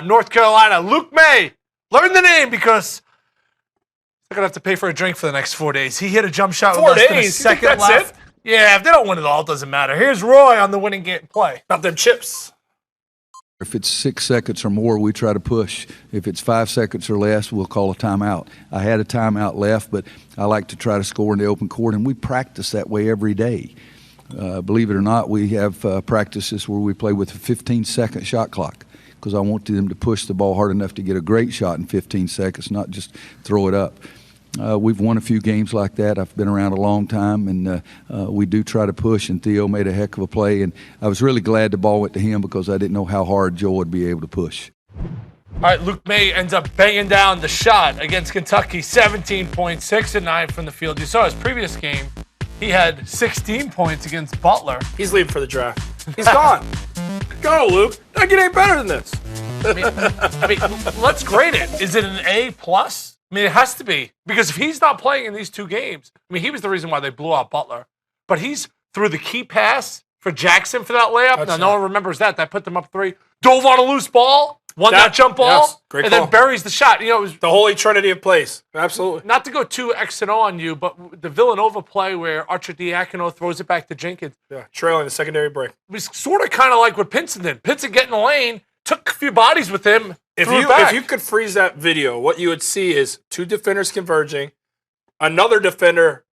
North Carolina, Luke Maye. Learn the name because they're going to have to pay for a drink for the next 4 days. He hit a jump shot with less than a second left. Yeah, if they don't win it all, it doesn't matter. Here's Roy on the winning play. About them chips. If it's 6 seconds or more, we try to push. If it's 5 seconds or less, we'll call a timeout. I had a timeout left, but I like to try to score in the open court, and we practice that way every day. Believe it or not, we have practices where we play with a 15-second shot clock because I want them to push the ball hard enough to get a great shot in 15 seconds, not just throw it up. We've won a few games like that. I've been around a long time, and we do try to push, and Theo made a heck of a play. And I was really glad the ball went to him because I didn't know how hard Joe would be able to push. All right, Luke Maye ends up banging down the shot against Kentucky, 17 points, 6 and 9 from the field. You saw his previous game. He had 16 points against Butler. He's leaving for the draft. He's gone. Go, Luke. That kid ain't better than this. I mean, let's grade it. Is it an A+? I mean, it has to be. Because if he's not playing in these 2 games, I mean, he was the reason why they blew out Butler. But he's threw the key pass for Jackson for that layup. Now, no one remembers that. That put them up 3. Dove on a loose ball. Won that jump ball. Yes, great and call. then buries the shot. You know, it was the holy trinity of plays. Absolutely. Not to go too X and O on you, but the Villanova play where Archer Diacono throws it back to Jenkins. Yeah, trailing the secondary break. It was sort of kind of like what Pinson did. Pinson get in the lane, took a few bodies with him, If you could freeze that video, what you would see is 2 defenders converging, another defender,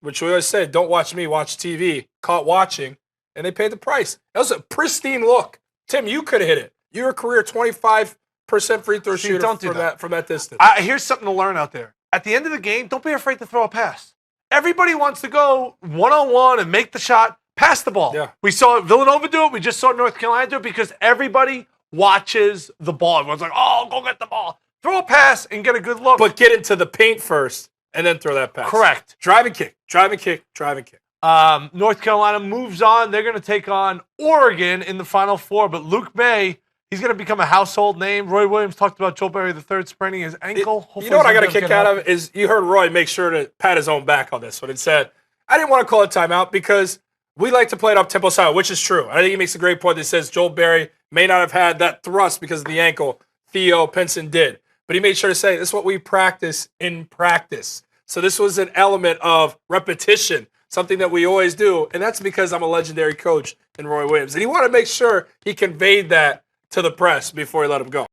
which we always say, don't watch me, watch TV, caught watching, and they paid the price. That was a pristine look. Tim, you could have hit it. You're a career 25% free throw shooter from that distance. Here's something to learn out there. At the end of the game, don't be afraid to throw a pass. Everybody wants to go one-on-one and make the shot, pass the ball. Yeah. We saw Villanova do it. We just saw North Carolina do it because everybody watches the ball. Everyone's like, oh, go get the ball. Throw a pass and get a good look. But get into the paint first and then throw that pass. Correct. Drive and kick. North Carolina moves on. They're going to take on Oregon in the Final Four. But Luke Maye, he's going to become a household name. Roy Williams talked about Joel Berry III spraining his ankle. You know what I got a kick out of is you heard Roy make sure to pat his own back on this one and said, I didn't want to call a timeout because we like to play it up-tempo style, which is true. I think he makes a great point that says Joel Berry may not have had that thrust because of the ankle. Theo Pinson did. But he made sure to say, this is what we practice in practice. So this was an element of repetition, something that we always do. And that's because I'm a legendary coach in Roy Williams. And he wanted to make sure he conveyed that to the press before he let him go.